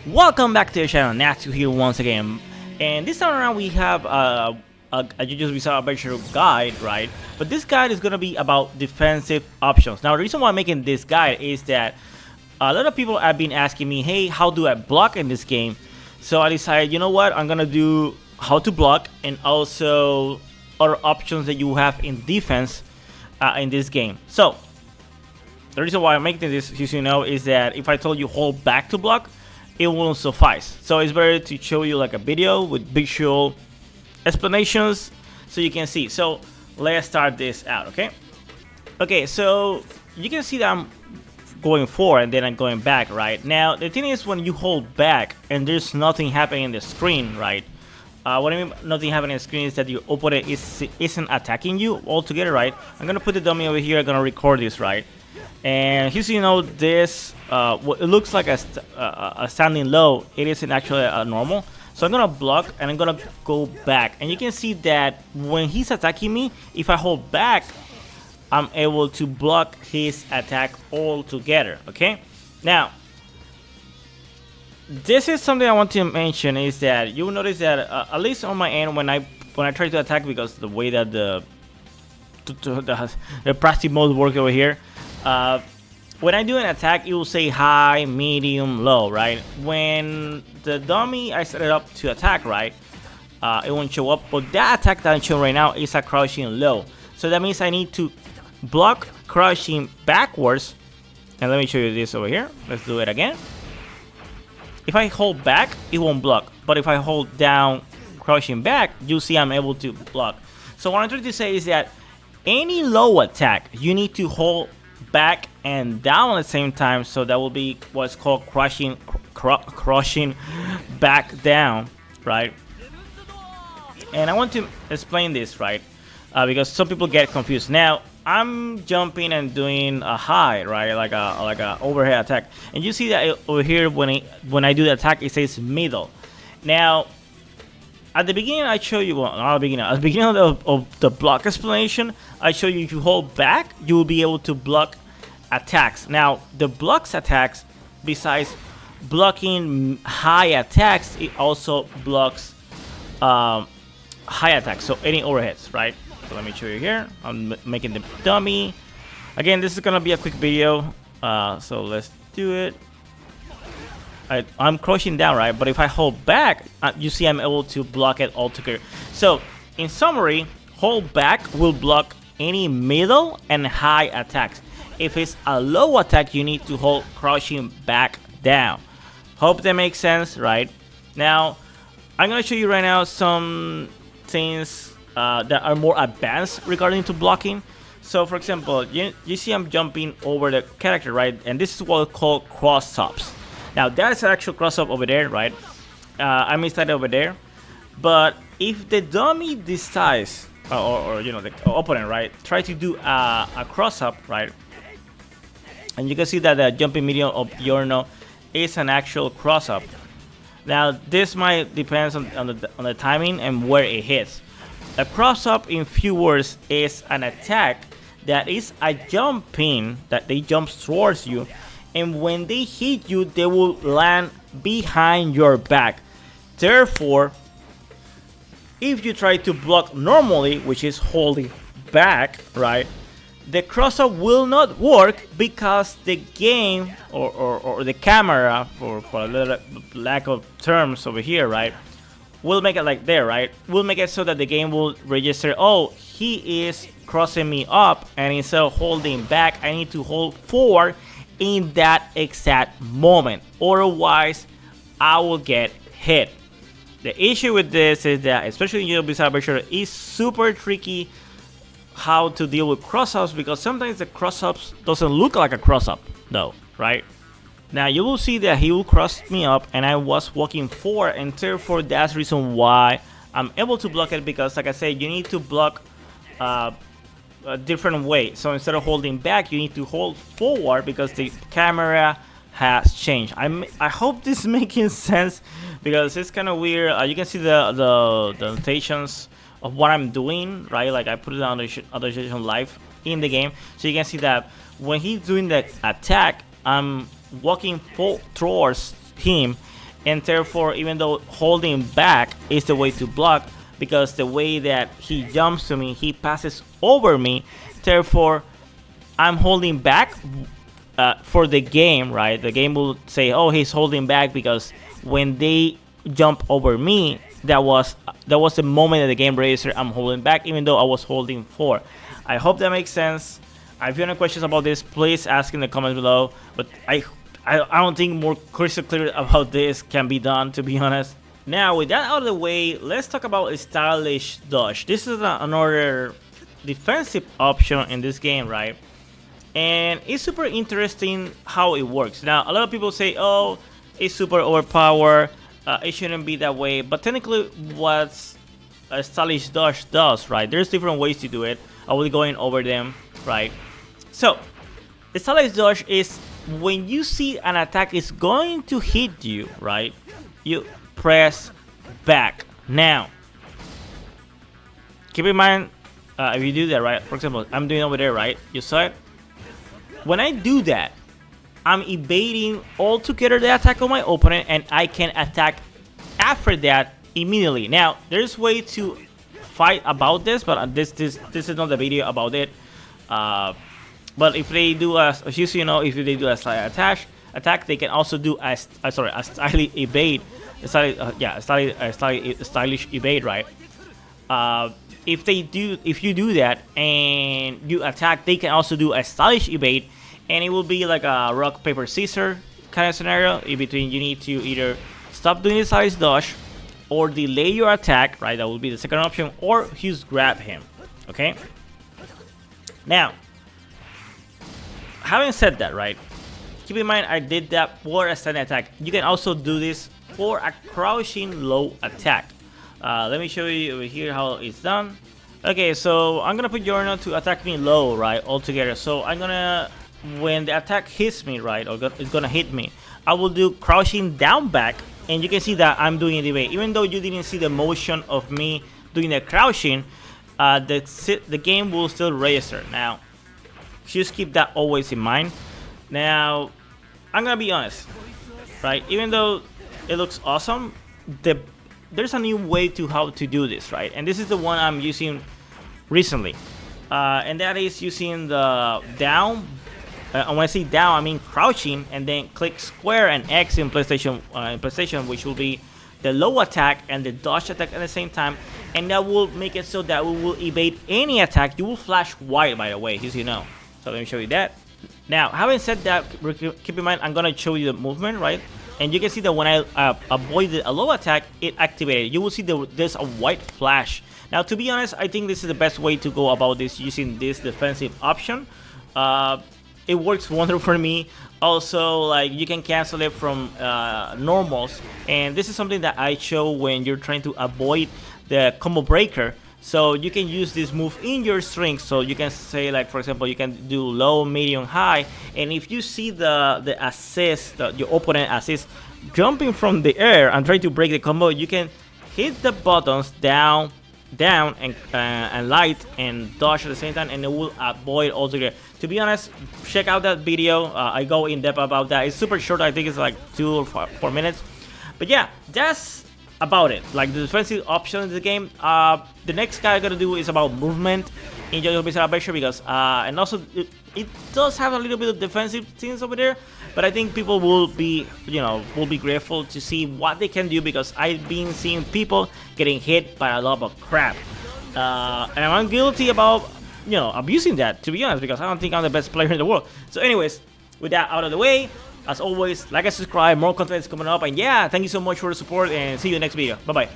Welcome back to the channel, Natsu here once again. And this time around we have a JoJo's Bizarre Adventure guide, right? But this guide is going to be about defensive options. Now the reason why I'm making this guide is that a lot of people have been asking me, hey, how do I block in this game? So I decided, you know what, I'm going to do how to block and also other options that you have in defense in this game. So the reason why I'm making this, as you know, is that if I told you hold back to block, it won't suffice. So it's better to show you like a video with visual explanations so you can see. So let's start this out, okay? Okay, so you can see that I'm going forward and then I'm going back, right? Now the thing is, when you hold back and there's nothing happening in the screen, right? What I mean nothing happening in the screen is that your opponent isn't attacking you altogether, right? I'm gonna put the dummy over here. I'm gonna record this, right? And here, you know, this it looks like a standing low. It isn't actually a normal. So I'm gonna block and I'm gonna go back, and you can see that when he's attacking me, if I hold back, I'm able to block his attack altogether. Okay, now this is something I want to mention, is that you'll notice that at least on my end, when I try to attack, because the way that the practice mode works over here, when I do an attack, it will say high, medium, low, right? When the dummy I set it up to attack, right, it won't show up, but that attack that I'm showing right now is a crouching low. So that means I need to block crouching backwards. And let me show you this over here. Let's do it again. If I hold back, it won't block, but if I hold down crouching back, you'll see I'm able to block. So what I'm trying to say is that any low attack, you need to hold back and down at the same time, so that will be what's called crushing back down, right? And I want to explain this, right? Because some people get confused. Now I'm jumping and doing a high, right, like a overhead attack, and you see that over here when I do the attack, it says middle. Now at the beginning, I show you, well, not at the beginning, of the block explanation, I show you if you hold back, you will be able to block attacks. Now, the blocks attacks, besides blocking high attacks, it also blocks high attacks, so any overheads, right? So let me show you here. I'm making the dummy. Again, this is gonna be a quick video, so let's do it. I'm crouching down, right? But if I hold back, you see I'm able to block it altogether. So in summary, hold back will block any middle and high attacks. If it's a low attack, you need to hold crouching back down. Hope that makes sense, right? Now I'm gonna show you right now some things that are more advanced regarding to blocking. So for example, you see I'm jumping over the character, right? And this is what we call cross ups. Now that's an actual cross up over there, right? I'm inside over there. But if the dummy decides, or you know, the opponent, right, try to do a cross up, right? And you can see that the jumping medium of Yorno is an actual cross up. Now this might depend on the timing and where it hits. A cross up, in few words, is an attack that is a jumping, that they jump towards you, and when they hit you, they will land behind your back. Therefore, if you try to block normally, which is holding back, right, the cross-up will not work, because the game or the camera, for a little lack of terms over here, right, will make it like there, right, will make it so that the game will register, oh, he is crossing me up, and instead of holding back, I need to hold forward in that exact moment, otherwise I will get hit. The issue with this is that, especially in JoJo's Bizarre Adventure, it's super tricky how to deal with cross-ups, because sometimes the cross-ups doesn't look like a cross-up though, right? Now you will see that he will cross me up and I was walking forward, and therefore that's the reason why I'm able to block it, because like I said, you need to block a different way. So instead of holding back, you need to hold forward, because the camera has changed. I hope this is making sense, because it's kind of weird. You can see the notations of what I'm doing, right? Like I put it on the station live in the game, so you can see that when he's doing the attack, I'm walking towards him, and therefore, even though holding back is the way to block, because the way that he jumps to me, he passes over me, therefore I'm holding back for the game, right? The game will say, oh, he's holding back because when they jump over me, that was the moment that the game registered I'm holding back, even though I was holding forward. I hope that makes sense. If you have any questions about this, please ask in the comments below. But I don't think more crystal clear about this can be done, to be honest. Now, with that out of the way, let's talk about a stylish dodge. This is another defensive option in this game, right? And it's super interesting how it works. Now, a lot of people say, oh, it's super overpowered, it shouldn't be that way. But technically, what a stylish dodge does, right? There's different ways to do it. I will be going over them, right? So, the stylish dodge is when you see an attack is going to hit you, right? You press back. Now, keep in mind, if you do that, right? For example, I'm doing over there, right? You saw it? When I do that, I'm evading altogether the attack of my opponent, and I can attack after that immediately. Now, there's way to fight about this, but this is not the video about it. But if they do as you know, if they do a slight attack, they can also do a stylish evade. Stylish evade, right? If you do that and you attack, they can also do a stylish evade, and it will be like a rock paper scissors kind of scenario. In between, you need to either stop doing the stylish dodge or delay your attack, right? That will be the second option, or just grab him. Okay. Now, having said that, right? Keep in mind I did that for a standing attack. You can also do this for a crouching low attack. Let me show you over here how it's done. Okay, so I'm gonna put Yorno to attack me low, right, altogether. So I'm gonna, when the attack hits me, right, or it's gonna hit me, I will do crouching down back, and you can see that I'm doing it anyway. Even though you didn't see the motion of me doing the crouching, the game will still register. Now, just keep that always in mind. Now, I'm gonna be honest, right? Even though it looks awesome, there's a new way to how to do this, right? And this is the one I'm using recently, and that is using the down. When I say down, I mean crouching, and then click square and X in PlayStation, which will be the low attack and the dodge attack at the same time, and that will make it so that we will evade any attack. You will flash white, by the way, as you know. So let me show you that. Now, having said that, keep in mind I'm gonna show you the movement, right? And you can see that when I avoided a low attack, it activated. You will see there's a white flash. Now, to be honest, I think this is the best way to go about this, using this defensive option. It works wonderful for me. Also, like, you can cancel it from normals, and this is something that I show when you're trying to avoid the combo breaker. So you can use this move in your strings. So you can say, like, for example, you can do low, medium, high, and if you see the assist, your opponent assist jumping from the air and trying to break the combo, you can hit the buttons down, and light and dodge at the same time, and it will avoid altogether. To be honest, check out that video. I go in depth about that. It's super short. I think it's like 2 or 4 minutes. But yeah, that's about it. Like the defensive option in the game. The next guy I'm gonna do is about movement in JoJo's Bizarre Adventure, because and also it does have a little bit of defensive things over there, but I think people will be, grateful to see what they can do, because I've been seeing people getting hit by a lot of crap, and I'm guilty about abusing that, to be honest, because I don't think I'm the best player in the world. So anyways, with that out of the way, as always, like and subscribe, more content is coming up, and yeah, thank you so much for the support, and see you in the next video. Bye bye.